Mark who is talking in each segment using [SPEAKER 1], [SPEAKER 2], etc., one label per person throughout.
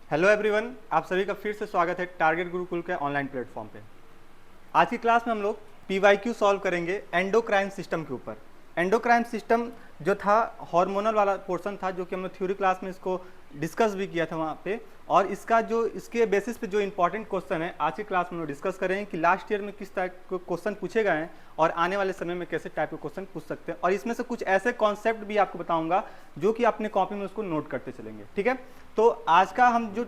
[SPEAKER 1] Hello everyone, आप सभी का फिर से स्वागत है टारगेट गुरुकुल के ऑनलाइन प्लेटफॉर्म पे। आज की क्लास में हम लोग पीवाईक्यू सॉल्व करेंगे एंडोक्राइन सिस्टम के ऊपर। एंडोक्राइन सिस्टम जो था हार्मोनल वाला पोर्शन था, जो कि हमने थ्योरी क्लास में इसको डिस्कस भी किया था वहाँ पे। और इसका जो इसके बेसिस पे जो इंपॉर्टेंट क्वेश्चन है आज की क्लास में हम लोग डिस्कस करेंगे कि लास्ट ईयर में किस टाइप के क्वेश्चन पूछे गए हैं और आने वाले समय में कैसे टाइप के क्वेश्चन पूछ सकते हैं। और इसमें से कुछ ऐसे कॉन्सेप्ट भी आपको बताऊंगा जो कि अपने कॉपी में उसको नोट करते चलेंगे, ठीक है। तो आज का हम जो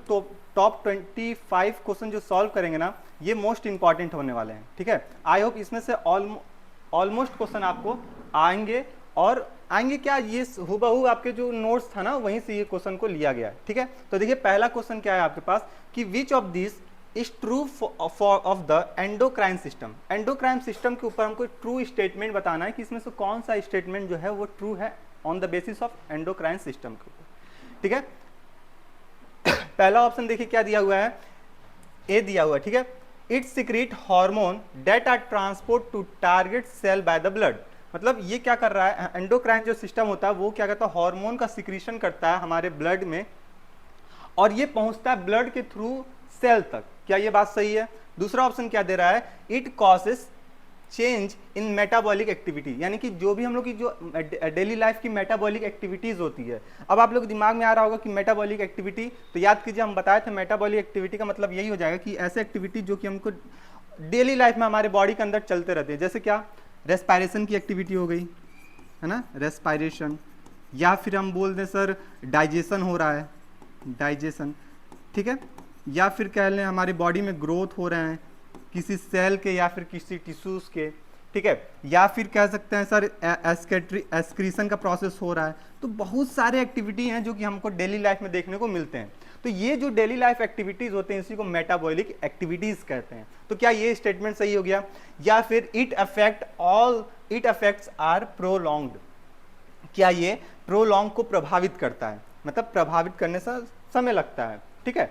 [SPEAKER 1] टॉप 25 क्वेश्चन जो सॉल्व करेंगे ना, ये मोस्ट इंपॉर्टेंट होने वाले हैं, ठीक है। आई होप इसमें से ऑलमोस्ट क्वेश्चन आपको आएंगे। और आएंगे क्या, ये हुबहू आपके जो नोट्स था ना वहीं से ये क्वेश्चन को लिया गया है, ठीक है। तो देखिए पहला क्वेश्चन क्या है आपके पास कि which of this is true of the endocrine system. Endocrine system के ऊपर हमको ट्रू स्टेटमेंट बताना है कि इसमें से कौन सा स्टेटमेंट जो है वो ट्रू है on the basis of endocrine system के ऊपर, ठीक है। पहला ऑप्शन देखिए क्या दिया हुआ है, ए दिया हुआ है, ठीक है। It secrete hormone that are transport to target cell by the blood. मतलब ये क्या कर रहा है, एंडोक्राइन जो सिस्टम होता है वो क्या करता है, हार्मोन का सिक्रीशन करता है हमारे ब्लड में और ये पहुंचता है ब्लड के थ्रू सेल तक। क्या ये बात सही है? दूसरा ऑप्शन क्या दे रहा है, it causes change in metabolic activity, यानी कि जो भी हम लोग की जो डेली लाइफ की मेटाबॉलिक एक्टिविटीज होती है। अब आप लोग दिमाग में आ रहा होगा कि मेटाबॉलिक एक्टिविटी, तो याद कीजिए हम बताए थे मेटाबॉलिक एक्टिविटी का मतलब यही हो जाएगा कि ऐसे एक्टिविटी जो कि हमको डेली लाइफ में हमारे बॉडी के अंदर चलते रहते हैं। जैसे क्या, रेस्पायरेशन की एक्टिविटी हो गई है ना, रेस्पायरेशन, या फिर हम बोल दें सर डाइजेशन हो रहा है, डाइजेशन, ठीक है। या फिर कह लें हमारी बॉडी में ग्रोथ हो रहे हैं किसी सेल के या फिर किसी टिश्यूज के, ठीक है। या फिर कह सकते हैं सर एस्क्रीशन का प्रोसेस हो रहा है। तो बहुत सारे एक्टिविटी हैं जो कि हमको डेली लाइफ में देखने को मिलते हैं। तो ये जो डेली लाइफ एक्टिविटीज होते हैं इसी को मेटाबॉलिक एक्टिविटीज कहते हैं। तो क्या ये स्टेटमेंट सही हो गया? या फिर इट अफेक्ट्स आर प्रोलॉन्ग्ड, क्या ये प्रोलॉन्ग को प्रभावित करता है, मतलब प्रभावित करने से समय लगता है, ठीक है।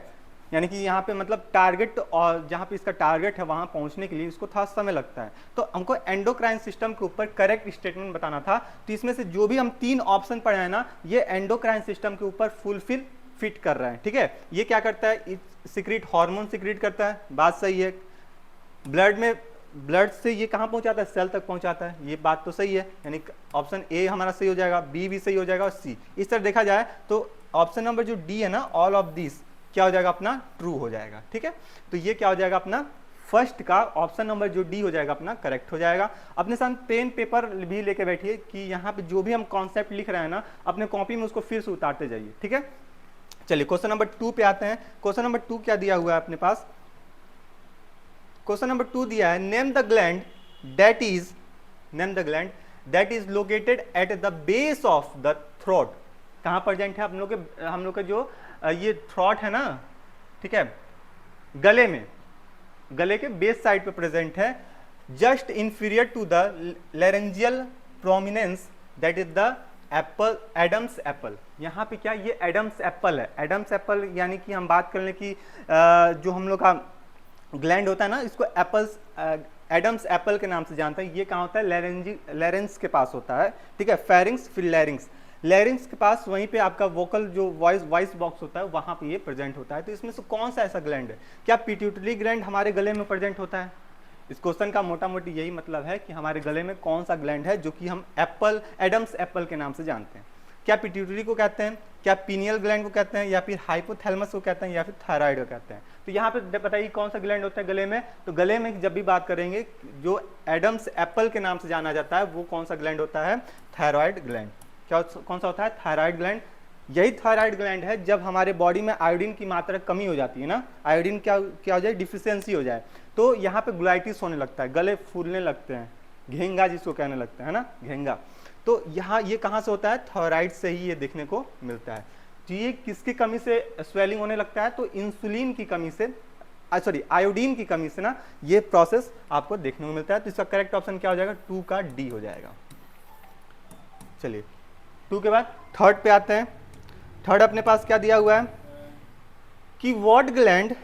[SPEAKER 1] यानी कि यहाँ पे मतलब टारगेट, और जहाँ पे इसका टारगेट है वहाँ पहुँचने के लिए इसको थोड़ा समय लगता है। तो हमको एंडोक्राइन सिस्टम के ऊपर करेक्ट स्टेटमेंट बताना था। तो इसमें से जो भी हम 3 ऑप्शन पढ़े हैं ना, ये एंडोक्राइन सिस्टम के ऊपर फुलफिल फिट कर रहा है, ठीक है। ये क्या करता है, सिक्रीट हार्मोन सिक्रीट करता है, बात सही है। ब्लड में, ब्लड से ये कहाँ पहुंचाता है, सेल तक पहुंचाता है, ये बात तो सही है। यानी ऑप्शन ए हमारा सही हो जाएगा, बी भी सही हो जाएगा और सी। इस तरह देखा जाए तो ऑप्शन नंबर जो डी है ना, ऑल ऑफ दिस क्या हो जाएगा अपना, ट्रू हो जाएगा, ठीक है। तो ये क्या हो जाएगा अपना, फर्स्ट का ऑप्शन नंबर जो डी हो जाएगा अपना करेक्ट हो जाएगा। अपने साथ पेन पेपर भी लेके बैठिए कि यहाँ पे जो भी हम कॉन्सेप्ट लिख रहे हैं ना अपने कॉपी में उसको फिर से उतारते जाइए, ठीक है। चलिए क्वेश्चन नंबर 2 पे आते हैं। क्वेश्चन नंबर 2 क्या दिया हुआ है अपने पास, क्वेश्चन नंबर 2 दिया है, name the gland that is located at the base of the throat. कहाँ प्रेजेंट है हम लोग का जो ये थ्रोट है ना, ठीक है, गले में, गले के बेस साइड पे प्रेजेंट है, just inferior to the laryngeal prominence that is the apple, Adam's apple. यहाँ पे क्या, ये एडम्स एप्पल है। एडम्स एप्पल यानी कि हम बात कर लें कि जो हम लोग का ग्लैंड होता है ना, इसको एप्पल्स, एडम्स एप्पल के नाम से जानते हैं। ये कहाँ होता है, लैरेंस के पास होता है, ठीक है। फेरिंग्स फिर लैरिंग्स, लैरिंग्स के पास वहीं पे आपका वोकल जो वॉइस बॉक्स होता है वहां पे ये प्रेजेंट होता है। तो इसमें से कौन सा ऐसा ग्लैंड है, क्या पिट्यूटरी ग्लैंड हमारे गले में प्रेजेंट होता है? इस क्वेश्चन का मोटा मोटी यही मतलब है कि हमारे गले में कौन सा ग्लैंड है जो कि हम एप्पल, एडम्स एप्पल के नाम से जानते हैं। क्या पिट्यूटरी को कहते हैं, क्या पीनियल ग्लैंड को कहते हैं, या फिर हाइपोथैलेमस को कहते हैं, या फिर थायराइड को कहते हैं? तो यहाँ पे बताइए कौन सा ग्लैंड होता है गले में। तो गले में जब भी बात करेंगे जो एडम्स एप्पल के नाम से जाना जाता है वो कौन सा ग्लैंड होता है, थायराइड ग्लैंड। क्या कौन सा होता है, थायराइड ग्लैंड। यही थायराइड ग्लैंड है जब हमारे बॉडी में आयोडीन की मात्रा कमी हो जाती है ना, आयोडीन क्या हो जाए, डिफिशियंसी हो जाए, तो यहाँ पे ग्लाइटिस होने लगता है, गले फूलने लगते हैं, घेंगा जिसको कहने लगते हैं ना, घेंगा। तो यहाँ ये कहाँ से होता है, थायराइड से ही ये देखने को मिलता है। तो ये किसकी कमी से स्वेलिंग होने लगता है, तो इंसुलिन की कमी से, सॉरी आयोडीन की कमी से ना ये प्रोसेस आपको देखने को मिलता है। तो इसका करेक्ट ऑप्शन क्या हो जाएगा, 2 का डी हो जाएगा। चलिए 2 के बाद थर्ड पे आते हैं। थर्ड अपने पास क्या दिया हुआ है कि व्हाट ग्लैंड,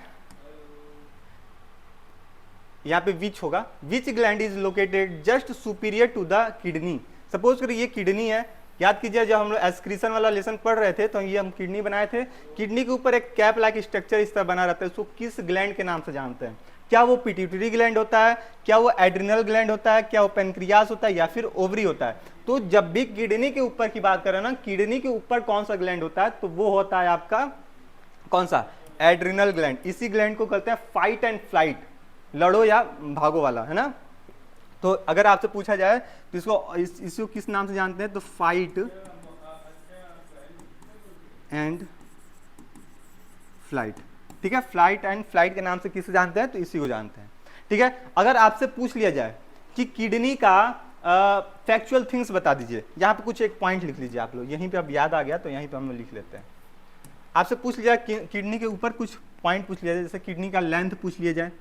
[SPEAKER 1] यहाँ पे विच होगा, which gland is located just superior to the kidney. Suppose करिए ये किडनी है, याद कीजिए जब हम लोग एक्सक्रीशन वाला लेसन पढ़ रहे थे तो ये हम किडनी बनाए थे, किडनी के ऊपर एक कैप लाइक स्ट्रक्चर इस तरह बना रहता है, उसको किस ग्लैंड के नाम से जानते हैं? क्या वो पिट्यूटरी ग्लैंड होता है, क्या वो एड्रिनल ग्लैंड होता है, क्या वो पेनक्रियास होता है, या फिर ओवरी होता है? तो जब भी किडनी के ऊपर की बात करें ना, किडनी के ऊपर कौन सा ग्लैंड होता है, तो वो होता है आपका कौन सा? Adrenal gland. इसी ग्लैंड को कहते हैं फाइट एंड फ्लाइट, लड़ो या भागो वाला, है ना? तो अगर आपसे पूछा जाए तो इसको किस नाम से जानते हैं, तो फाइट एंड फ्लाइट। ठीक है, फ्लाइट एंड फ्लाइट के नाम से किसे जानते हैं, तो इसी को जानते हैं। ठीक है, अगर आपसे पूछ लिया जाए कि किडनी का फैक्चुअल थिंग्स बता दीजिए, यहाँ पे कुछ एक पॉइंट लिख लीजिए आप लोग, यहीं पे अब याद आ गया तो यहीं पे हम लिख लेते हैं। आपसे पूछ लिया जाए किडनी के ऊपर कुछ पॉइंट पूछ लिया जाए, जैसे किडनी का लेंथ पूछ लिया जाए,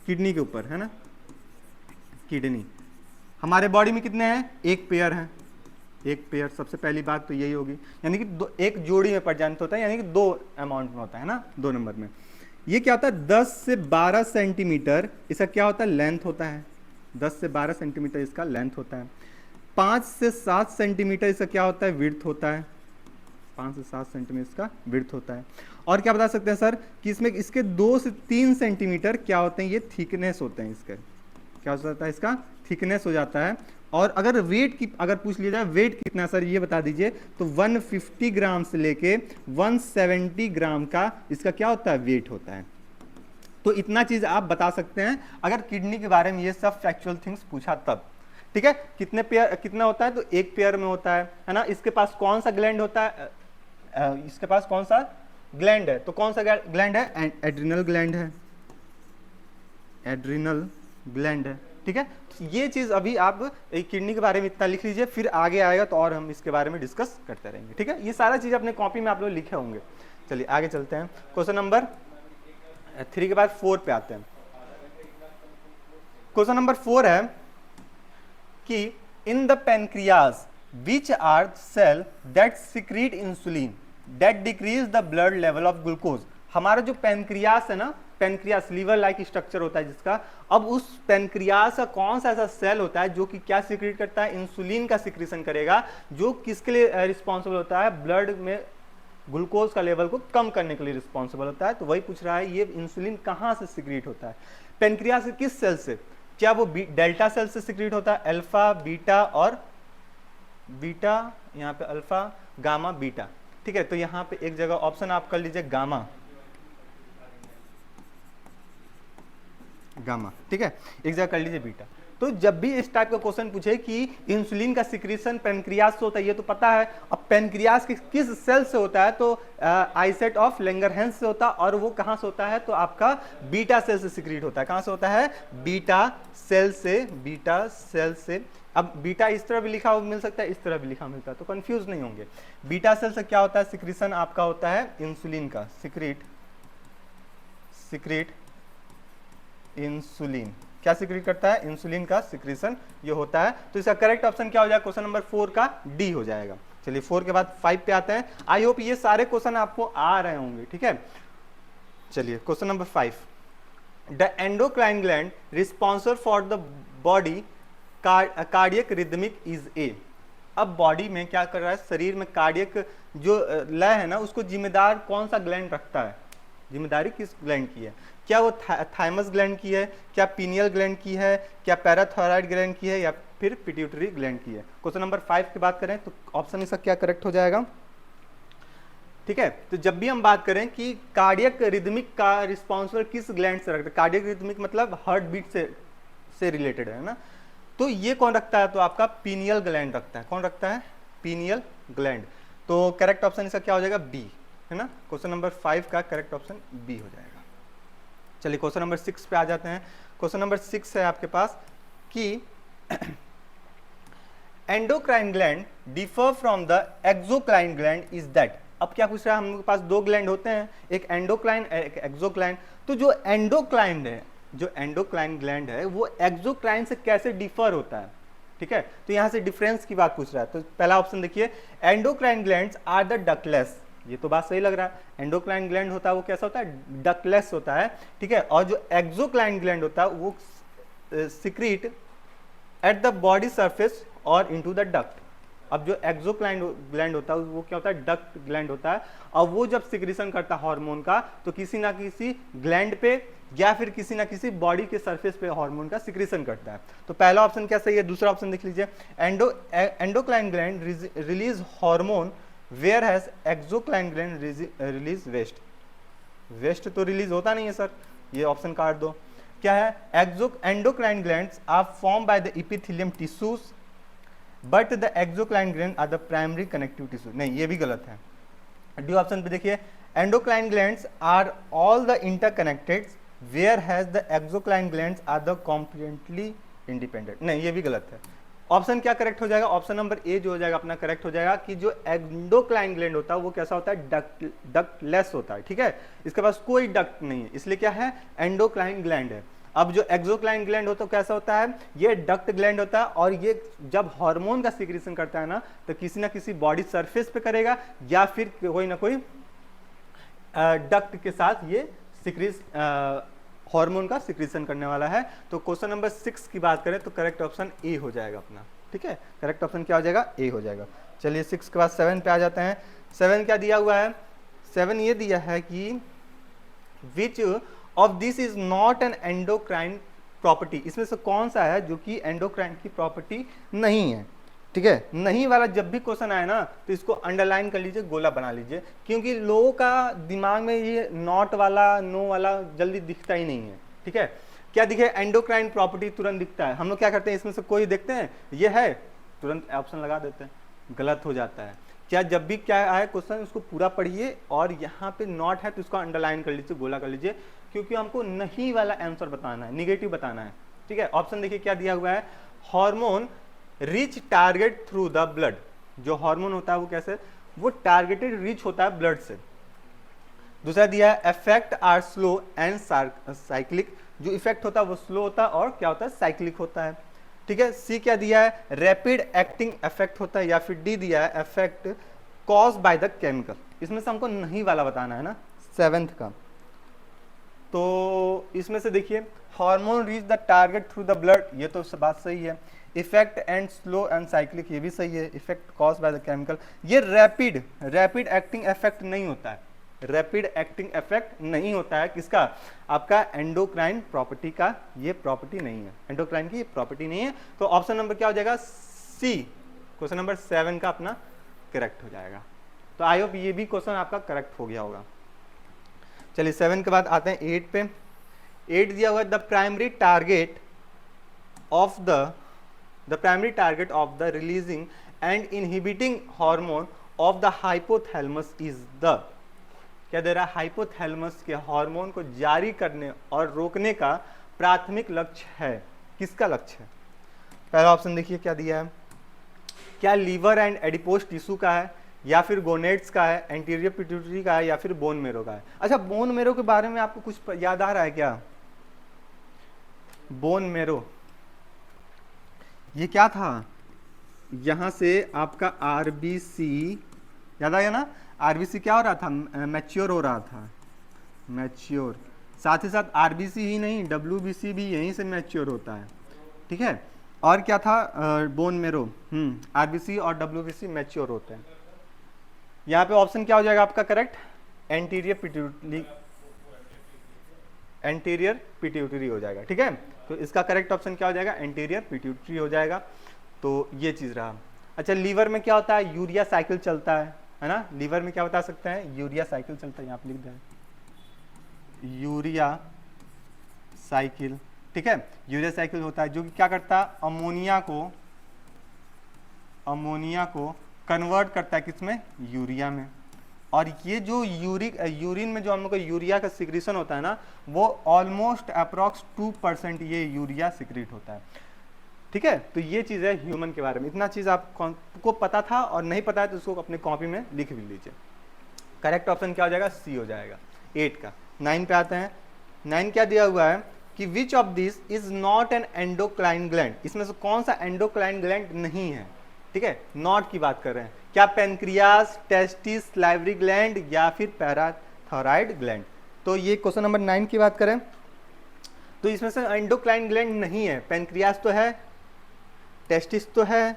[SPEAKER 1] किडनी के ऊपर, है ना? किडनी हमारे बॉडी में कितने हैं? एक पेयर है, एक पेयर। सबसे पहली बात तो यही होगी, यानी कि एक जोड़ी में प्रजेंट होता है, यानी कि 2 अमाउंट में होता है ना, 2 नंबर में। ये क्या होता है? 10 से 12 सेंटीमीटर इसका क्या होता है? लेंथ होता है। 10 से 12 सेंटीमीटर इसका लेंथ होता है। 5 से 7 सेंटीमीटर इसका क्या होता है? विड्थ होता है। 5 से 7 सेंटीमीटर इसका विड्थ होता है। और क्या बता सकते हैं सर कि इसमें इसके 2 से 3 सेंटीमीटर क्या होते हैं? ये थिकनेस होते हैं इसके। क्या हो जाता है? इसका थिकनेस हो जाता है। और अगर वेट की अगर पूछ लिया जाए वेट कितना सर, ये बता दीजिए, तो 150 ग्राम से लेके 170 ग्राम का इसका क्या होता है? वेट होता है। तो इतना चीज आप बता सकते हैं अगर किडनी के बारे में ये सब फैक्चुअल थिंग्स पूछा तब। ठीक है, कितने पेयर कितना होता है? तो एक पेयर में होता है ना? इसके पास कौन सा ग्लैंड होता है? इसके पास कौन सा ग्लैंड है? तो कौन सा ग्लैंड है? एड्रिनल ग्लैंड है, एड्रिनल ग्लैंड है। ठीक है, तो ये चीज अभी आप किडनी के बारे में इतना लिख लीजिए, फिर आगे आएगा तो और हम इसके बारे में डिस्कस करते रहेंगे। ठीक है, ये सारा चीज अपने कॉपी में आप लोग लिखे होंगे। चलिए आगे चलते हैं, क्वेश्चन नंबर 3 के बाद 4 पे आते हैं। क्वेश्चन नंबर 4 है कि in the pancreas which are cell that secrete insulin that decrease the blood level of glucose. हमारा जो पेनक्रियास है ना, पेनक्रियास लीवर लाइक स्ट्रक्चर होता है जिसका, अब उस पेनक्रियास का कौन सा ऐसा सेल होता है जो कि क्या सिक्रीट करता है? इंसुलिन का सिक्रीशन करेगा, जो किसके लिए रिस्पॉन्सिबल होता है? ब्लड में ग्लूकोज का लेवल को कम करने के लिए रिस्पॉन्सिबल होता है। तो वही पूछ रहा है ये इंसुलिन कहाँ से सिक्रीट होता है? पेनक्रियास के किस सेल से? क्या वो डेल्टा सेल से सिक्रीट होता है? अल्फा, बीटा और बीटा, यहाँ पे अल्फा, गामा, बीटा। ठीक है, तो यहाँ पे एक जगह ऑप्शन आप कर लीजिए गामा, गामा। ठीक है, एक जगह कर लीजिए बीटा। तो जब भी इस टाइप का क्वेश्चन पूछे कि इंसुलिन का सिक्रीशन पेनक्रियास से होता है, ये तो पता है। अब पेनक्रियास किस सेल से होता है? तो आइसेट ऑफ लैंगरहैंस से होता है, और वो कहाँ से होता है? तो आपका बीटा सेल से सिक्रीट होता है। कहाँ से होता है? बीटा सेल से, बीटा सेल से। अब बीटा इस तरह भी लिखा मिल सकता है, इस तरह भी लिखा मिलता है, तो कंफ्यूज नहीं होंगे। बीटा सेल से क्या होता है? सिक्रीशन आपका होता है इंसुलिन का, सिक्रीट इंसुलिन। क्या सिक्रीट करता है? इंसुलिन का सिक्रीशन ये होता है। तो इसका करेक्ट ऑप्शन क्या हो जाएगा? क्वेश्चन नंबर 4 का डी हो जाएगा। चलिए 4 के बाद 5 पे आते हैं। आई होप ये सारे क्वेश्चन आपको आ रहे होंगे। ठीक है, चलिए question number 5, the endocrine gland responsible for the body cardiac rhythmic is a. अब बॉडी में क्या कर रहा है? शरीर में कार्डियक जो लय है ना, उसको जिम्मेदार कौन सा ग्लैंड रखता है? जिम्मेदारी किस ग्लैंड की है? क्या वो थाइमस ग्लैंड की है, क्या पीनियल ग्लैंड की है, क्या पैराथायराइड ग्लैंड की है, या फिर पिट्यूटरी ग्लैंड की है? क्वेश्चन नंबर 5 की बात करें तो ऑप्शन इसका क्या करेक्ट हो जाएगा? ठीक है, तो जब भी हम बात करें कि कार्डियक रिदमिक का रिस्पॉन्सिबल किस ग्लैंड से रखता है, कार्डियक रिदमिक मतलब हार्ट बीट से रिलेटेड है ना, तो ये कौन रखता है? तो आपका पीनियल ग्लैंड रखता है। कौन रखता है? Pineal gland. तो करेक्ट ऑप्शन इसका क्या हो जाएगा? बी, है ना? क्वेश्चन नंबर 5 का करेक्ट ऑप्शन बी हो जाएगा। चलिए क्वेश्चन नंबर 6 पे आ जाते हैं। क्वेश्चन नंबर 6 है आपके पास कि endocrine gland differ from the exocrine gland is that. अब क्या पूछ रहा है? हम लोग के पास 2 ग्लैंड होते हैं, एक एंडोक्राइन एक एक्सोक्राइन। तो जो एंडोक्राइन है, जो एंडोक्राइन ग्लैंड है, वो एक्सोक्राइन से कैसे डिफर होता है? ठीक है, तो यहां से डिफरेंस की बात पूछ रहा है। तो पहला ऑप्शन देखिए, endocrine glands are the ductless. ये तो बात सही लग रहा है। एंडोक्राइन ग्लैंड होता है वो कैसा होता है? डक्टलेस होता है। ठीक है, और जो एक्सोक्राइन ग्लैंड होता है वो secrete at the body surface और इनटू द डक्ट। अब जो एक्सोक्राइन ग्लैंड होता है वो क्या होता है, डक्ट ग्लैंड होता है। अब वो जब सिक्रीशन करता है हार्मोन का तो किसी ना किसी ग्लैंड पे या फिर किसी ना किसी बॉडी के सरफेस पे हार्मोन का सिक्रीशन करता है। तो पहला ऑप्शन क्या सही है, दूसरा ऑप्शन देख लीजिए, endocrine gland release hormone whereas exocrine gland release waste. Waste तो रिलीज होता नहीं है सर, ये ऑप्शन काट दो। क्या है, endocrine glands are form by the epithelium tissues but the exocrine gland are the primary connective tissue. नहीं, ये भी गलत है। डी ऑप्शन पे देखिए, endocrine glands are all the interconnected whereas the exocrine glands are the completely independent. नहीं, ये भी गलत है। ऑप्शन क्या करेक्ट हो जाएगा, ऑप्शन नंबर ए जो हो जाएगा अपना करेक्ट हो जाएगा कि जो एंडोक्राइन ग्लैंड होता है वो कैसा होता है, डक्टलेस होता है। ठीक है, इसके पास कोई डक्ट नहीं है, इसलिए क्या है, एंडोक्राइन ग्लैंड है। अब जो एक्सोक्राइन ग्लैंड होता है कैसा होता है, ये डक्ट ग्लैंड होता है और ये जब हार्मोन का सिक्रीशन करता है ना तो किसी ना किसी बॉडी सरफेस पे करेगा या फिर कोई ना कोई डक्ट के साथ ये हार्मोन का सिक्रीशन करने वाला है। तो क्वेश्चन नंबर 6 की बात करें तो करेक्ट ऑप्शन ए हो जाएगा अपना। ठीक है, करेक्ट ऑप्शन क्या हो जाएगा, ए हो जाएगा। चलिए 6 के बाद 7 पे आ जाते हैं। 7 क्या दिया हुआ है, 7 ये दिया है कि which of this is not an endocrine property. इसमें से कौन सा है जो कि एंडोक्राइन की प्रॉपर्टी नहीं है। ठीक है, नहीं वाला जब भी क्वेश्चन आए ना तो इसको अंडरलाइन कर लीजिए, गोला बना लीजिए, क्योंकि लोगों का दिमाग में ये नॉट वाला नो वाला जल्दी दिखता ही नहीं है। ठीक है, क्या दिखे, एंडोक्राइन प्रॉपर्टी तुरंत दिखता है। हम लोग क्या करते हैं, इसमें से कोई देखते हैं ये है तुरंत ऑप्शन लगा देते हैं, गलत हो जाता है। क्या जब भी क्या आए क्वेश्चन उसको पूरा पढ़िए और यहाँ पे नॉट है तो उसको अंडरलाइन कर लीजिए, गोला कर लीजिए, क्योंकि हमको नहीं वाला आंसर बताना है, निगेटिव बताना है। ठीक है, ऑप्शन देखिए क्या दिया हुआ है, hormone reach target through the blood. जो हार्मोन होता है वो कैसे, वो टारगेटेड रीच होता है ब्लड से। दूसरा दिया है effect are slow and cyclic. जो इफेक्ट होता है वो स्लो होता है और क्या होता है, साइक्लिक होता है। ठीक है, सी क्या दिया है, रैपिड एक्टिंग इफेक्ट होता है, या फिर डी दिया है effect cause by the chemical. इसमें से हमको नहीं वाला बताना है ना 7th का। तो इसमें से देखिए hormone reach the target through the blood, ये तो बात सही है। Effect and slow and cyclic, ये भी सही है। Effect cause by the chemical, ये रैपिड एक्टिंग इफेक्ट नहीं होता है, रैपिड एक्टिंग इफेक्ट नहीं होता है। किसका, आपका एंडोक्राइन प्रॉपर्टी का ये प्रॉपर्टी नहीं है, एंडोक्राइन की ये प्रॉपर्टी नहीं है। तो ऑप्शन नंबर क्या हो जाएगा, सी, क्वेश्चन नंबर 7 का अपना करेक्ट हो जाएगा। तो आई होप ये भी क्वेश्चन आपका करेक्ट हो गया होगा। चलिए 7 के बाद आते हैं 8 पे। 8 दिया हुआ है, the primary target of the releasing and inhibiting hormone of the hypothalamus is the. क्या दे रहा है, हाइपोथैलेमस के हार्मोन को जारी करने और रोकने का प्राथमिक लक्ष्य है। किसका लक्ष्य है, पहला ऑप्शन देखिए क्या दिया है, क्या लीवर एंड एडिपोज टिश्यू का है, या फिर गोनेट्स का है, एंटीरियर पिट्यूटरी का है, या फिर बोन मेरो का है। अच्छा, बोन मेरो के बारे में आपको कुछ याद आ रहा है क्या, बोन मेरो ये क्या था, यहां से आपका आरबीसी याद आया ना, आरबीसी क्या हो रहा था, मैच्योर हो रहा था, मैच्योर। साथ ही साथ आरबीसी ही नहीं, डब्ल्यूबीसी भी यहीं से मैच्योर होता है। ठीक है, और क्या था, बोन मेरो, आरबीसी और डब्ल्यूबीसी मैच्योर होते हैं। यहाँ पे ऑप्शन क्या हो जाएगा आपका करेक्ट, एंटीरियर पिट्यूटरी हो जाएगा। ठीक है, तो इसका करेक्ट ऑप्शन क्या हो जाएगा, एंटीरियर पिट्यूटरी हो जाएगा। तो ये चीज रहा। अच्छा, लीवर में क्या होता है, यूरिया साइकिल चलता है ना, लीवर में क्या बता सकते हैं, यूरिया साइकिल चलता है, यहाँ पे लिख दें यूरिया साइकिल। ठीक है, यूरिया साइकिल होता है जो कि क्या करता है, अमोनिया को कन्वर्ट करता है किसमें, यूरिया में। और ये जो यूरिन में जो हम लोग का यूरिया का सिक्रीशन होता है ना, वो ऑलमोस्ट अप्रॉक्स 2% ये यूरिया सिक्रीट होता है। ठीक है, तो ये चीज़ है ह्यूमन के बारे में। इतना चीज़ आपको पता था और नहीं पता है तो उसको अपने कॉपी में लिख भी लीजिए। करेक्ट ऑप्शन क्या हो जाएगा, सी हो जाएगा 8 का। 9 पे आते हैं। 9 क्या दिया हुआ है कि which of this is not an endocrine gland. इसमें से कौन सा एंडोक्राइन ग्लैंड नहीं है। ठीक है, नॉट की बात कर रहे हैं। क्या पेनक्रियास, टेस्टिस, सलाइवरी ग्लैंड, या फिर पैराथायरॉइड ग्लैंड। तो ये क्वेश्चन नंबर 9 की बात करें तो इसमें से एंडोक्राइन ग्लैंड नहीं है। पेनक्रियास तो है, टेस्टिस तो है,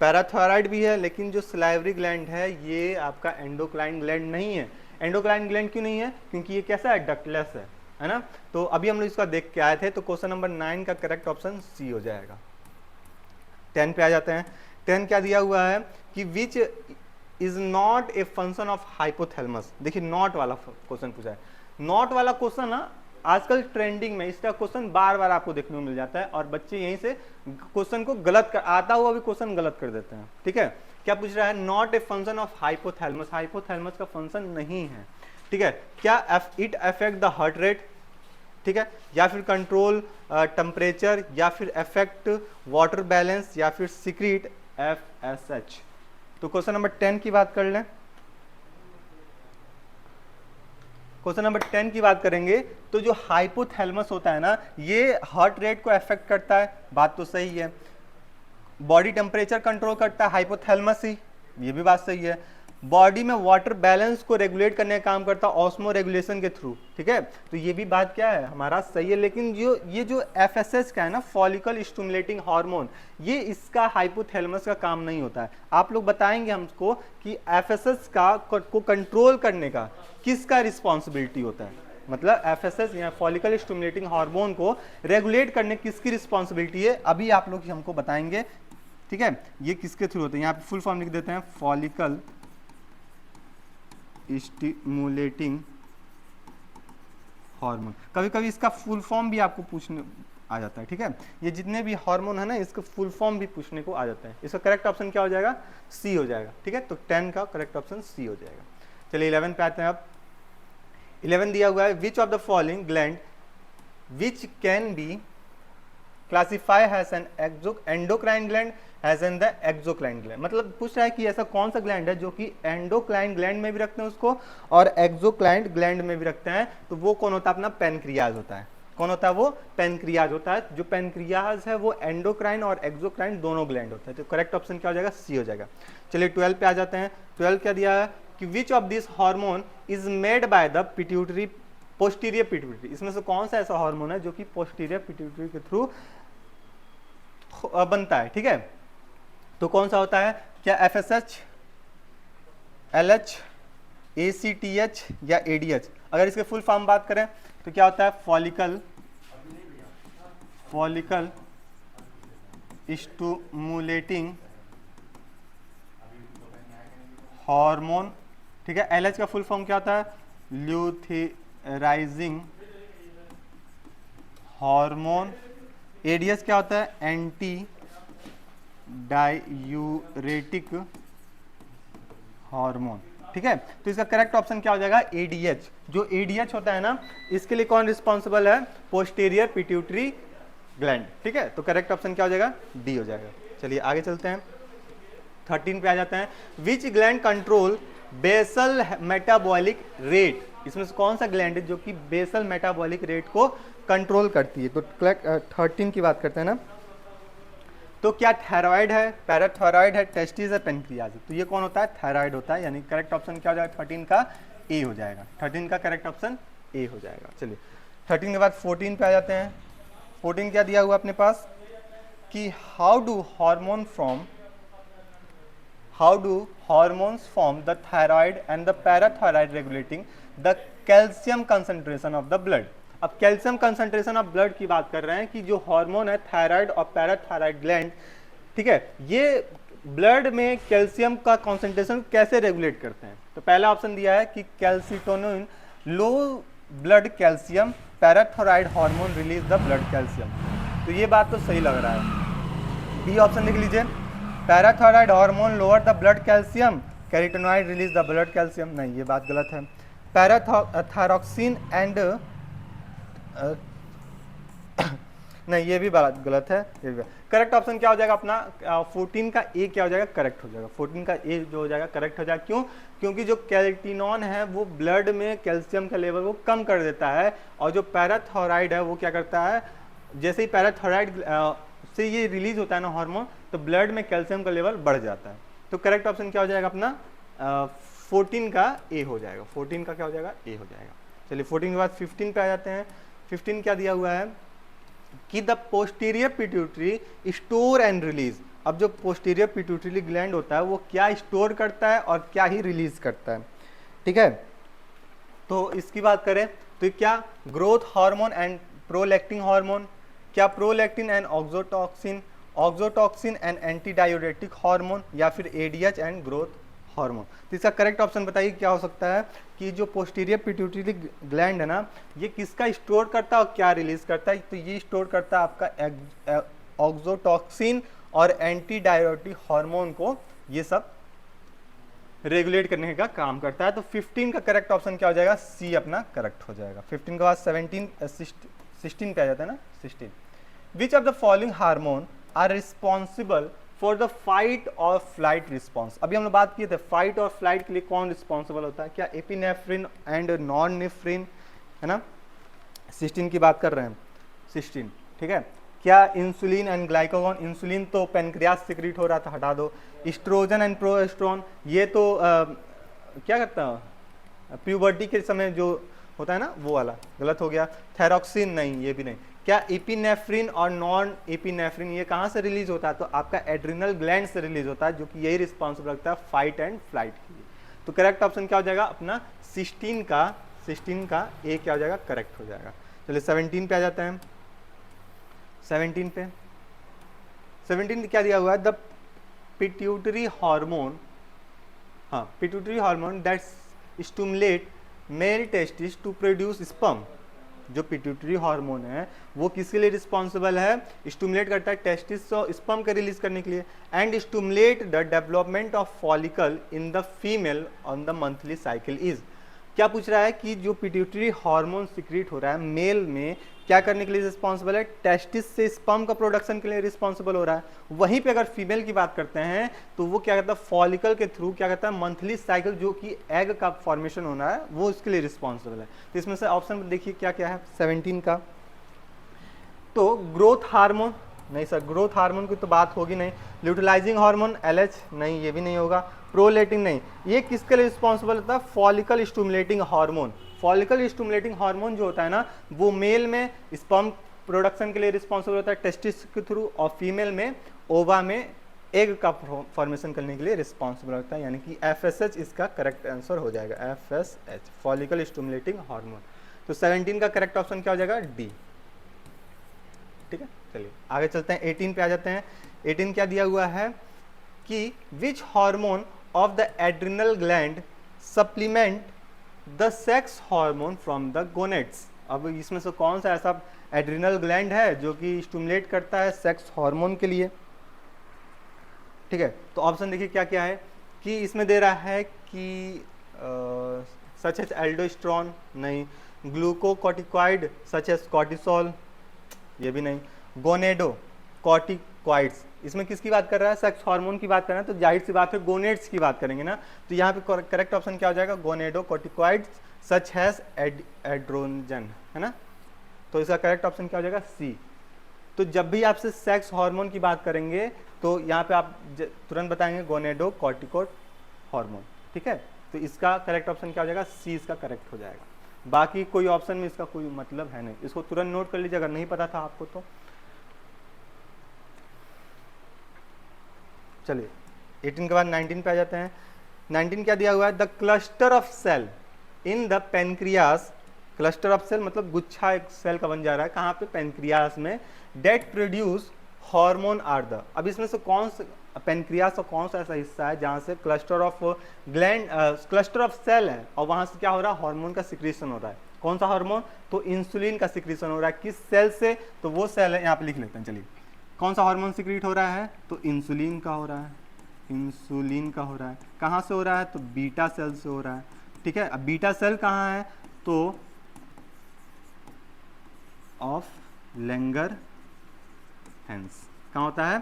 [SPEAKER 1] पैराथायराइड भी है, लेकिन जो सलाइवरी ग्लैंड है ये आपका एंडोक्राइन ग्लैंड नहीं है। एंडोक्राइन ग्लैंड क्यों नहीं है? क्योंकि ये कैसा है, डक्टलेस है ना। तो अभी हम लोग इसका देख के आए थे, तो क्वेश्चन नंबर 9 का करेक्ट ऑप्शन सी हो जाएगा। 10 पे आ जाते हैं। 10 क्या दिया हुआ है कि which is not a function of hypothalamus. देखिए नॉट वाला क्वेश्चन पूछा है। नॉट वाला क्वेश्चन ना आजकल ट्रेंडिंग में, इसका क्वेश्चन बार बार आपको देखने को मिल जाता है और बच्चे यहीं से क्वेश्चन को गलत कर, आता हुआ भी क्वेश्चन गलत कर देते हैं। ठीक है, क्या पूछ रहा है? Not a function of hypothalamus. Hypothalamus का फंक्शन नहीं है। ठीक है, क्या it affect the heart rate, ठीक है, या फिर कंट्रोल टेम्परेचर, या फिर अफेक्ट वाटर बैलेंस, या फिर सीक्रेट FSH। तो क्वेश्चन नंबर 10 की बात कर लें। क्वेश्चन नंबर 10 की बात करेंगे तो जो हाइपोथैलेमस होता है ना, ये हार्ट रेट को अफेक्ट करता है, बात तो सही है। बॉडी टेम्परेचर कंट्रोल करता है हाइपोथैलेमस ही, ये भी बात सही है। बॉडी में वाटर बैलेंस को रेगुलेट करने का काम करता है ऑस्मो रेगुलेशन के थ्रू। ठीक है, तो ये भी बात क्या है, हमारा सही है। लेकिन जो FSH का है ना, फॉलिकल स्टिमुलेटिंग हार्मोन, ये इसका हाइपोथैलेमस का काम नहीं होता है। आप लोग बताएंगे हमको कि FSH को कंट्रोल करने का किसका रिस्पॉन्सिबिलिटी होता है, मतलब FSH या फॉलिकल स्टिमुलेटिंग हार्मोन को रेगुलेट करने किसकी रिस्पॉन्सिबिलिटी है, अभी आप लोग हमको बताएंगे। ठीक है, ये किसके थ्रू होता है, यहाँ पे फुल फॉर्म लिख देते हैं, फॉलिकल स्टिमुलेटिंग हार्मोन। कभी कभी इसका फुल फॉर्म भी आपको पूछने आ जाता है। ठीक है, ये जितने भी हार्मोन है ना, इसका फुल फॉर्म भी पूछने को आ जाता है। इसका करेक्ट ऑप्शन क्या हो जाएगा? सी हो जाएगा। ठीक है, तो 10 का करेक्ट ऑप्शन सी हो जाएगा। चलिए 11 पे आते हैं। अब 11 दिया हुआ है, विच of the following gland which can be classify has an endocrine gland has an the exocrine gland. मतलब पूछ रहा है कि ऐसा कौन सा ग्लैंड है जो कि एंडोक्राइन ग्लैंड में भी रखते हैं उसको और एक्सोक्राइन ग्लैंड में भी रखते हैं। तो वो कौन होता है? अपना पैनक्रियाज होता है। कौन होता है? वो पैनक्रियाज होता है। जो पैनक्रियाज है वो एंडोक्राइन और एक्सोक्राइन दोनों ग्लैंड होता है। तो करेक्ट ऑप्शन क्या हो जाएगा? सी हो जाएगा। चलिए 12 पे आ जाते हैं। 12 क्या दिया है कि which of this hormone is made by the pituitary, posterior pituitary. इसमें से कौन सा ऐसा हार्मोन है जो कि पोस्टीरियर पिट्यूटरी के थ्रू बनता है? ठीक है, तो कौन सा होता है? क्या FSH, LH, ACTH या ADH? अगर इसके फुल फॉर्म बात करें तो क्या होता है? Follicle stimulating hormone. ठीक है, LH का फुल फॉर्म क्या होता है? ल्यूथेराइजिंग हार्मोन। ADH क्या होता है? Anti diuretic hormone. ठीक है, तो इसका करेक्ट ऑप्शन क्या हो जाएगा? ADH। जो ADH होता है ना, इसके लिए कौन रिस्पॉन्सिबल है? Posterior pituitary gland. ठीक है, तो करेक्ट ऑप्शन क्या हो जाएगा? डी हो जाएगा। चलिए आगे चलते हैं, 13 पे आ जाते हैं। Which gland control basal metabolic rate. इसमें से कौन सा ग्लैंड है जो कि बेसल मेटाबॉलिक रेट को कंट्रोल करती है? तो 13 की बात करते हैं ना, तो क्या थायराइड है, पैराथायराइड है, टेस्टिस है, पेनक्रियाज है? तो ये कौन होता है? थायराइड होता है। यानी करेक्ट ऑप्शन क्या हो जाएगा? 13 का ए हो जाएगा। 13 का करेक्ट ऑप्शन ए हो जाएगा। चलिए 13 के बाद 14 पे आ जाते हैं। 14 क्या दिया हुआ अपने पास कि how do hormones form the thyroid and the parathyroid regulating the calcium concentration of the blood. अब कैल्शियम कंसंट्रेशन ऑफ ब्लड की बात कर रहे हैं कि जो हार्मोन है थायराइड और पैराथायराइड ग्लैंड, ठीक है, ये ब्लड में कैल्शियम का कंसंट्रेशन कैसे रेगुलेट करते हैं? तो पहला ऑप्शन दिया है कि calcitonin, low blood calcium, parathyroid hormone release the blood calcium. तो ये बात तो सही लग रहा है, बी ऑप्शन लिख लीजिए, parathyroid hormone lower the blood calcium, carotenoid release the blood calcium. नहीं, ये बात गलत है। पैराथायरॉक्सिन एंड नहीं, ये भी बात गलत है। ये भी करेक्ट ऑप्शन क्या हो जाएगा अपना? 14 का ए क्या हो जाएगा? करेक्ट हो जाएगा। 14 का ए जो हो जाएगा करेक्ट हो जाएगा। क्यों? क्योंकि जो कैल्टिनॉन है वो ब्लड में कैल्शियम का लेवल को कम कर देता है, और जो पैराथायराइड है वो क्या करता है, जैसे ही पैराथायराइड से ये रिलीज होता है ना हार्मोन, तो ब्लड में कैल्शियम का लेवल बढ़ जाता है। तो करेक्ट ऑप्शन क्या हो जाएगा अपना? 14 का ए हो जाएगा। 14 का क्या हो जाएगा? ए हो जाएगा। चलिए 14 के बाद 15 पे आ जाते हैं। 15 क्या दिया हुआ है कि the posterior pituitary store and release अब जो पोस्टीरियर पिट्यूटरी ग्लैंड होता है वो क्या स्टोर करता है और क्या ही रिलीज करता है, ठीक है। तो इसकी बात करें तो क्या growth hormone and prolactin hormone, क्या prolactin and oxytocin, oxytocin and antidiuretic hormone, या फिर एडीएच एंड ग्रोथ हार्मोन। तो इसका करेक्ट ऑप्शन बताइए क्या हो सकता है कि जो पोस्टीरियर पिट्यूटरी ग्लैंड है ना, ये किसका स्टोर करता है और क्या रिलीज करता है। तो ये स्टोर करता है आपका ऑक्सोटॉक्सिन और एंटी डायूरेटिक हार्मोन को, ये सब रेगुलेट करने का काम करता है। तो 15 का करेक्ट ऑप्शन क्या हो जाएगा, सी अपना करेक्ट हो जाएगा। 15 के बाद 16 पे आ जाता है ना, 16। Which of the following hormone are responsible for the fight or flight response. अभी हम लोग बात किए थे फाइट और फ्लाइट के लिए कौन रिस्पॉन्सिबल होता है, क्या एपिनेफ्रिन एंड नॉरनेफ्रिन, है ना। 16 की बात कर रहे हैं, 16, ठीक है। क्या इंसुलिन एंड ग्लाइकोगॉन, इंसुलिन तो पेनक्रियास सिक्रीट हो रहा था, हटा दो। एस्ट्रोजन एंड प्रोजेस्टेरोन, ये तो क्या करता है प्यूबर्टी के समय जो होता है ना वो वाला, गलत हो गया। थायरॉक्सिन नहीं, ये भी नहीं। क्या एपिनेफ्रिन और नॉन एपिनेफ्रिन, ये कहाँ से रिलीज होता है, तो आपका एड्रिनल ग्लैंड से रिलीज होता है, जो कि यही रिस्पॉन्सिबल रखता है फाइट एंड फ्लाइट के लिए। तो करेक्ट ऑप्शन क्या हो जाएगा अपना 16 का ए क्या हो जाएगा, करेक्ट हो जाएगा। चलिए 17 पे आ जाते हैं। 17 पे 17 क्या दिया हुआ है, द पिट्यूटरी हार्मोन, हाँ pituitary hormone that stimulate male testis to produce sperm. जो पिट्यूटरी हार्मोन है वो किसके लिए रिस्पॉन्सिबल है, स्टिमुलेट करता है टेस्टिस और स्पर्म का रिलीज करने के लिए, and stimulate the development of follicle in the female on the monthly cycle is. क्या पूछ रहा है कि जो पिट्यूटरी हार्मोन सिक्रीट हो रहा है मेल में, क्या करने के लिए रिस्पॉन्सिबल है, टेस्टिस से स्पर्म का प्रोडक्शन के लिए रिस्पॉन्सिबल हो रहा है। वहीं पे अगर फीमेल की बात करते हैं तो वो क्या करता है, फॉलिकल के थ्रू क्या करता है, मंथली साइकिल जो कि एग का फॉर्मेशन होना है वो इसके लिए रिस्पॉन्सिबल है। तो इसमें से ऑप्शन देखिए क्या क्या है 17 का। तो ग्रोथ हार्मोन नहीं सर, ग्रोथ हार्मोन की तो बात होगी नहीं। ल्यूटिलाइजिंग हार्मोन एलएच नहीं, ये भी नहीं होगा। प्रोलैक्टिन नहीं, ये किसके लिए रिस्पॉन्सिबल होता है, follicle stimulating hormone. Follicle stimulating hormone जो होता है ना वो मेल में स्पर्म प्रोडक्शन के लिए रिस्पॉन्सिबल होता है टेस्टिस के थ्रू, और फीमेल में ओवा में एग का फॉर्मेशन करने के लिए रिस्पॉन्सिबल होता है, यानी कि FSH इसका करेक्ट आंसर हो जाएगा, FSH फॉलिकल स्टिमुलेटिंग हार्मोन। तो 17 का करेक्ट ऑप्शन क्या हो जाएगा, डी, ठीक है। चलिए आगे चलते हैं, 18 पे आ जाते हैं। 18 क्या दिया हुआ है कि which hormone of the adrenal gland supplement the sex hormone from the gonads. अब इसमें से कौन सा ऐसा एड्रिनल ग्लैंड है जो कि स्टिमुलेट करता है सेक्स हार्मोन के लिए, ठीक है। तो ऑप्शन देखिए क्या क्या है कि इसमें दे रहा है कि सच एज एल्डोस्टेरोन नहीं, ग्लूकोकॉर्टिकॉइड सच एज कॉर्टिसोल, ये भी नहीं, गोनेडो कॉर्टिकॉइड्स, इसमें किसकी बात कर रहा है, सेक्स हार्मोन की बात कर रहा है, तो जाहिर सी बात है गोनेड्स की बात करेंगे ना। तो यहाँ पे करेक्ट ऑप्शन क्या हो जाएगा, गोनेडो कॉर्टिकॉइड्स सच हैज एड्रोजन, है ना। तो इसका करेक्ट ऑप्शन क्या हो जाएगा, सी। तो जब भी आपसे सेक्स हार्मोन की बात करेंगे तो यहाँ पे आप तुरंत बताएंगे गोनेडो कॉर्टिकोड हार्मोन, ठीक है। तो इसका करेक्ट ऑप्शन क्या हो जाएगा, सी इसका करेक्ट हो जाएगा। बाकी कोई ऑप्शन में इसका कोई मतलब है नहीं, इसको तुरंत नोट कर लीजिए अगर नहीं पता था आपको तो। चलिए 18 के बाद 19 पे आ जाते हैं। 19 क्या दिया हुआ है, the cluster of cell in the pancreas, cluster of cell मतलब गुच्छा एक सेल का बन जा रहा है, कहाँ पे, पेनक्रियास में, that produce hormone are the. अब इसमें से कौन सा पेनक्रियास का कौन सा ऐसा हिस्सा है जहाँ से cluster of gland cluster of cell है और वहाँ से क्या हो रहा है, हार्मोन का सिक्रीशन हो रहा है। कौन सा हार्मोन, तो इंसुलिन का सिक्रीशन हो रहा है। किस सेल से, तो वो सेल है, यहाँ पे लिख लेते हैं। चलिए कौन सा हार्मोन सिक्रीट हो रहा है, तो इंसुलिन का हो रहा है, इंसुलिन का हो रहा है। कहाँ से हो रहा है, तो बीटा सेल से हो रहा है, ठीक है। अब बीटा सेल कहाँ है, तो ऑफ लैंगर हैंस, कहाँ होता है,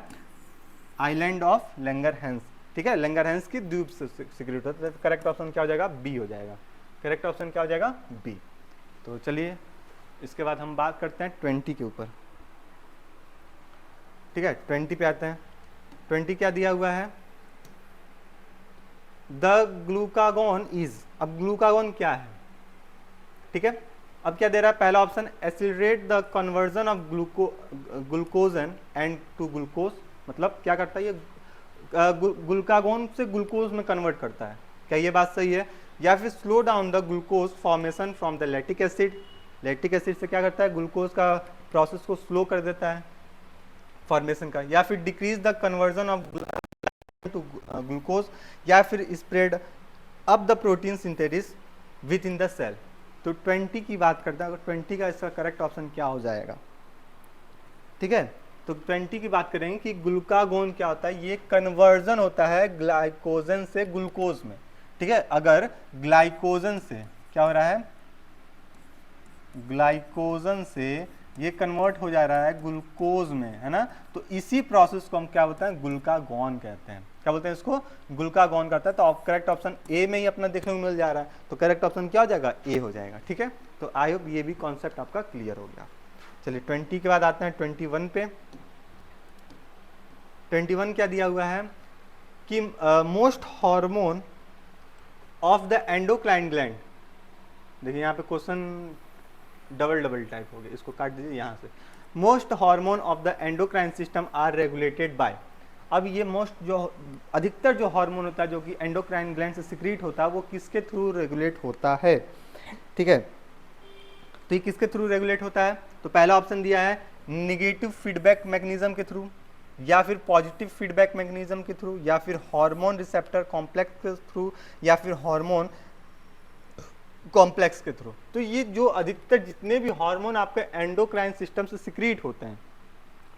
[SPEAKER 1] आइलैंड ऑफ लैंगर हैंस, ठीक है। लैंगर हैंस की द्वीप से सिक्रीट होता है। करेक्ट ऑप्शन क्या हो जाएगा, बी हो जाएगा। करेक्ट ऑप्शन क्या हो जाएगा, बी। तो चलिए इसके बाद हम बात करते हैं 20 के ऊपर, ठीक है। 20 पे आते हैं। 20 क्या दिया हुआ है, द ग्लूकागोन इज। अब ग्लूकागोन क्या है, ठीक है। अब क्या दे रहा है, पहला option, accelerate the conversion of glycogen and to glucose, मतलब क्या करता है ये ग्लूकागोन से ग्लूकोज में कन्वर्ट करता है। क्या ये बात सही है? या फिर slow down the glucose formation from the lactic acid, lactic acid से क्या करता है ग्लूकोज का प्रोसेस को स्लो कर देता है फॉर्मेशन का। या फिर decrease the conversion of to glucose, या फिर spread up the protein synthesis within the cell. तो 20 की बात करते हैं, अगर 20 का इसका करेक्ट ऑप्शन क्या हो जाएगा? ठीक है, तो 20 की बात करेंगे कि ग्लूकागोन क्या होता है, ये कन्वर्जन होता है ग्लाइकोजन से ग्लूकोज में। ठीक है, अगर ग्लाइकोजन से क्या हो रहा है, ग्लाइकोजन से ये कन्वर्ट हो जा रहा है ग्लूकोज में, है ना, तो इसी प्रोसेस को हम क्या बोलते हैं, ग्लूकागॉन कहते हैं। क्या बोलते हैं इसको? ग्लूकागॉन कहता है। तो करेक्ट ऑप्शन ए में ही अपना देखने को मिल जा रहा है, तो करेक्ट ऑप्शन क्या हो जाएगा? ए हो जाएगा। ठीक है, तो आई होप ये भी कॉन्सेप्ट आपका क्लियर हो गया। चलिए 20 के बाद आते हैं 21 पे। 21 क्या दिया हुआ है कि most hormone of the endocrine gland. देखिए यहाँ पे क्वेश्चन डबल टाइप हो गया, इसको काट दीजिए यहाँ से। Most hormone of the endocrine system are regulated by. अब ये मोस्ट जो अधिकतर जो हार्मोन होता है जो कि एंडोक्राइन ग्लैंड से सिक्रीट होता है वो किसके थ्रू रेगुलेट होता है? ठीक है, तो ये किसके थ्रू रेगुलेट होता है? तो पहला ऑप्शन दिया है निगेटिव फीडबैक मैकेनिज्म के थ्रू, या फिर पॉजिटिव फीडबैक मैकेनिज्म के थ्रू, या फिर हार्मोन रिसेप्टर कॉम्प्लेक्स के थ्रू, या फिर हार्मोन कॉम्प्लेक्स के थ्रू। तो ये जो अधिकतर जितने भी हार्मोन आपके एंडोक्राइन सिस्टम से सिक्रीट होते हैं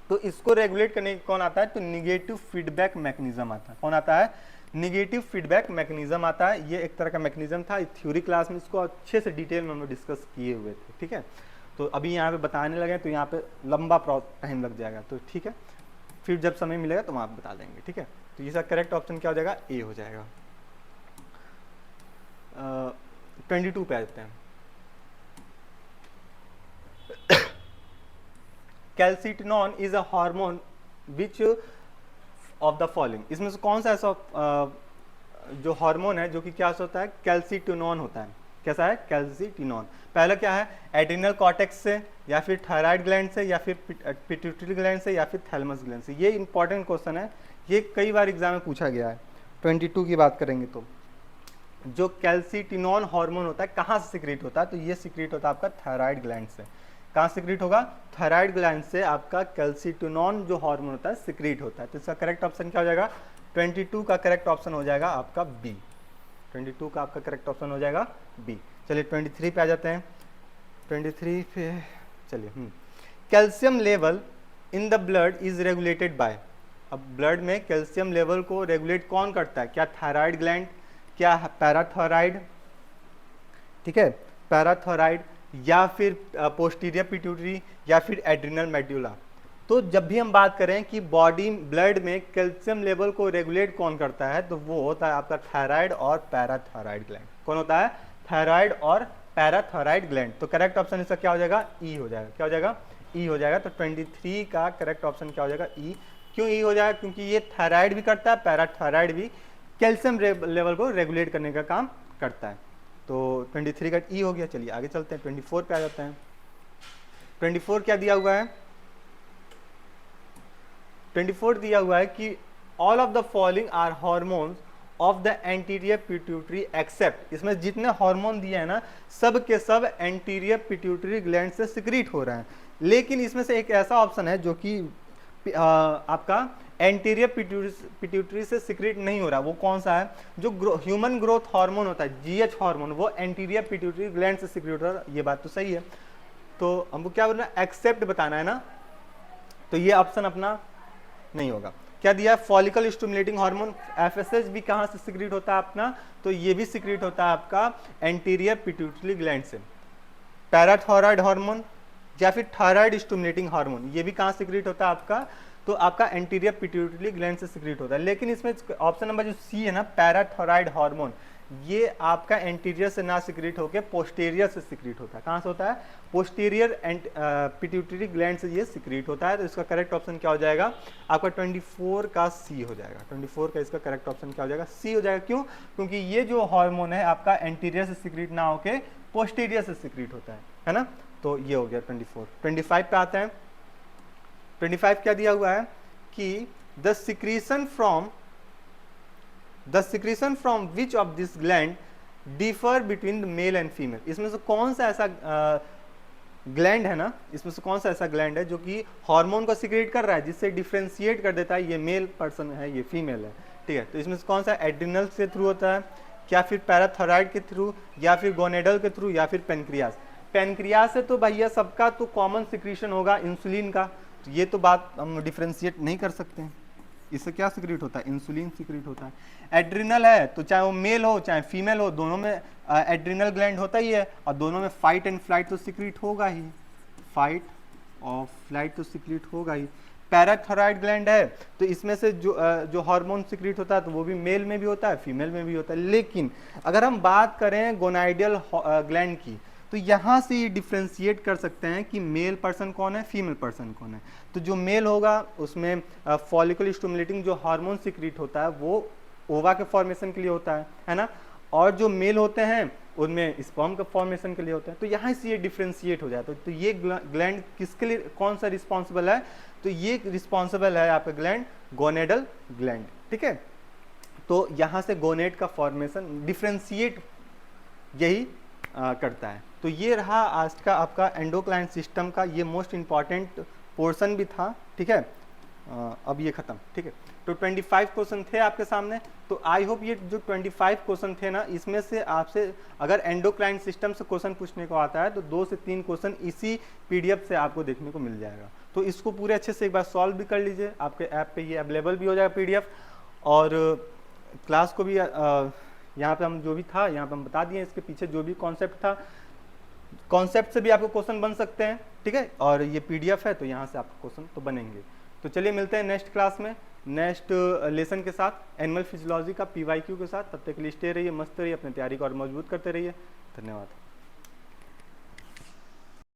[SPEAKER 1] तो इसको रेगुलेट करने कौन आता है? तो निगेटिव फीडबैक मैकेनिज्म आता है। कौन आता है? निगेटिव फीडबैक मैकेनिज्म आता है। ये एक तरह का मैकेनिज्म था, थ्योरी क्लास में इसको अच्छे से डिटेल में हम डिस्कस किए हुए थे। ठीक है, तो अभी यहाँ पे बताने लगे तो यहाँ पे लंबा टाइम लग जाएगा, तो ठीक है फिर जब समय मिलेगा तो वहाँ बता देंगे। ठीक है, तो इसका करेक्ट ऑप्शन क्या हो जाएगा? ए हो जाएगा। 22 पे आ जाते हैं। Calcitonin is a hormone which of the following, इसमें से कौन सा ऐसा जो हार्मोन है जो कि क्या होता है? कैल्सिटोनिन होता है। कैसा है? कैल्सिटोनिन। पहला क्या है? एड्रिनल कॉर्टेक्स से, या फिर थायराइड ग्लैंड से, या फिर पिट्यूटरी ग्लैंड से, या फिर थैलेमस ग्लैंड से। ये इंपॉर्टेंट क्वेश्चन है, ये कई बार एग्जाम में पूछा गया है। 22 की बात करेंगे तो जो कैल्सिटोनिन हार्मोन होता है कहाँ से सिक्रीट होता है? तो ये सिक्रीट होता है आपका थायराइड ग्लैंड से। कहाँ सिक्रीट होगा? थायराइड ग्लैंड से आपका कैल्सिटोनिन जो हार्मोन होता है सिक्रीट होता है। तो इसका करेक्ट ऑप्शन क्या हो जाएगा? 22 का करेक्ट ऑप्शन हो जाएगा आपका बी। 22 का आपका करेक्ट ऑप्शन हो जाएगा बी। चलिए 23 पे आ जाते हैं। 23 पे चलिए calcium level in the blood is regulated by. अब ब्लड में कैल्शियम लेवल को रेगुलेट कौन करता है? क्या थायराइड ग्लैंड, क्या पैराथायराइड? ठीक है, पैराथायराइड, या फिर पोस्टीरियर पिट्यूटरी, या फिर एड्रिनल मेड्यूला। तो जब भी हम बात करें कि बॉडी ब्लड में कैल्शियम लेवल को रेगुलेट कौन करता है तो वो होता है आपका थायराइड और पैराथायराइड ग्लैंड। कौन होता है? थायराइड और पैराथायराइड ग्लैंड। तो करेक्ट ऑप्शन इसका क्या हो जाएगा? ई हो जाएगा। क्या हो जाएगा? ई हो जाएगा। तो 23 का करेक्ट ऑप्शन क्या हो जाएगा? ई। क्यों ई हो जाएगा? क्योंकि ये थायराइड भी करता है, पैराथायराइड भी कैल्शियम लेवल को रेगुलेट करने का काम करता है। तो 23 का ई हो गया। चलिए आगे चलते हैं, 24 पे आ जाते हैं। 24 क्या दिया हुआ है? 24 दिया हुआ है कि all of the following are hormones of the anterior pituitary except. इसमें जितने हार्मोन दिए हैं ना सब के सब एंटीरियर पिट्यूटरी ग्लैंड से सिक्रीट हो रहे हैं, लेकिन इसमें से एक ऐसा ऑप्शन है जो कि आपका एंटीरियर पिट्यूटरी से सिक्रीट नहीं हो रहा। वो कौन सा है? जो ह्यूमन ग्रोथ हार्मोन होता है जीएच हार्मोन, वो एंटीरियर पिट्यूटरी ग्लैंड से सिक्रीट हो रहा है। ये बात तो सही है। तो हमको क्या बोलना है? एक्सेप्ट बताना है ना, तो ये ऑप्शन अपना नहीं होगा। क्या दिया? फॉलिकल स्टिमुलेटिंग हार्मोन एफएसएच भी कहाँ से सिक्रीट होता है अपना? तो ये भी सिक्रीट होता है आपका एंटीरियर पिट्यूटरी ग्लैंड से। पैराथायराइड हार्मोन या फिर थायराइड स्टिमुलेटिंग हार्मोन ये भी कहाँ सिक्रीट होता है आपका? तो आपका एंटीरियर पिट्यूटरी ग्लैंड से सिक्रीट होता है। लेकिन इसमें ऑप्शन नंबर जो सी है ना पैराथायराइड हार्मोन, ये आपका एंटीरियर से ना सिक्रीट होकर पोस्टीरियर से सिक्रीट होता है। कहाँ से होता है? पोस्टीरियर एंड पिट्यूटरी ग्लैंड से ये सिक्रीट होता है। तो इसका करेक्ट ऑप्शन क्या हो जाएगा? आपका 24 का सी हो जाएगा। 24 का इसका करेक्ट ऑप्शन क्या हो जाएगा? सी हो जाएगा। क्यों? क्योंकि ये जो हार्मोन है आपका एंटीरियर से सिक्रीट ना होकर पोस्टीरियर से सिक्रीट होता है ना। तो ये हो गया 24। 25 पे आते हैं। 25 क्या दिया हुआ है कि the secretion from which of this gland differ between the male and female. इसमें से कौन सा ऐसा ग्लैंड है ना, इसमें से कौन सा ऐसा ग्लैंड है जो कि हार्मोन को सिक्रेट कर रहा है, जिससे डिफ्रेंशिएट कर देता है ये मेल पर्सन है ये फीमेल है, ठीक है। तो इसमें से कौन सा एड्रिनल के थ्रू होता है, क्या फिर पैराथायराइड के थ्रू, या फिर गोनेडल के थ्रू, या फिर पेनक्रियास। पेनक्रियास से तो भैया सबका तो कॉमन सिक्रीशन होगा इंसुलिन का, तो ये तो बात हम डिफ्रेंशिएट नहीं कर सकते हैं। इससे क्या सिक्रीट होता है, इंसुलिन सिक्रीट होता है। एड्रिनल है तो चाहे वो मेल हो चाहे फीमेल हो, दोनों में एड्रिनल ग्लैंड होता ही है, और दोनों में फाइट एंड फ्लाइट तो सिक्रीट होगा ही, फाइट और फ्लाइट तो सिक्रीट होगा ही। पैराथायराइड ग्लैंड है तो इसमें से जो हार्मोन सिक्रीट होता है तो वो भी मेल में भी होता है फीमेल में भी होता है। लेकिन अगर हम बात करें गोनाइडियल ग्लैंड की, तो यहाँ से ये डिफ्रेंशिएट कर सकते हैं कि मेल पर्सन कौन है फीमेल पर्सन कौन है। तो जो मेल होगा उसमें फॉलिकल स्टिमुलेटिंग जो हार्मोन सिक्रीट होता है वो ओवा के फॉर्मेशन के लिए होता है ना, और जो मेल होते हैं उनमें स्पर्म के फॉर्मेशन के लिए होता है। तो यहाँ से ये डिफ्रेंशिएट हो जाता है। तो ये ग्लैंड किसके लिए कौन सा रिस्पॉन्सिबल है, तो ये रिस्पॉन्सिबल है आपका ग्लैंड गोनेडल ग्लैंड, ठीक है। तो यहाँ से गोनेड का फॉर्मेशन डिफ्रेंशिएट यही करता है। तो ये रहा आज का आपका एंडोक्राइन सिस्टम का ये मोस्ट इंपॉर्टेंट पोर्शन भी था, ठीक है। अब ये खत्म, ठीक है। तो 25 क्वेश्चन थे आपके सामने। तो आई होप ये जो 25 क्वेश्चन थे ना, इसमें से आपसे अगर एंडोक्राइन सिस्टम से क्वेश्चन पूछने को आता है तो 2 से 3 क्वेश्चन इसी पीडीएफ से आपको देखने को मिल जाएगा। तो इसको पूरे अच्छे से एक बार सॉल्व भी कर लीजिए, आपके ऐप पे ये अवेलेबल भी हो जाएगा पीडीएफ। और क्लास को भी यहाँ पे हम जो भी था यहाँ पे हम बता दिए, इसके पीछे जो भी कॉन्सेप्ट था, कॉन्सेप्ट से भी आपको क्वेश्चन बन सकते हैं, ठीक है। और ये पीडीएफ है तो यहाँ से आपको क्वेश्चन तो बनेंगे। तो चलिए मिलते हैं नेक्स्ट क्लास में नेक्स्ट लेसन के साथ एनिमल फिजियोलॉजी का PYQ के साथ। तब तक के लिए स्टे रहिए, मस्त रहिए, अपनी तैयारी को और मजबूत करते रहिए। धन्यवाद।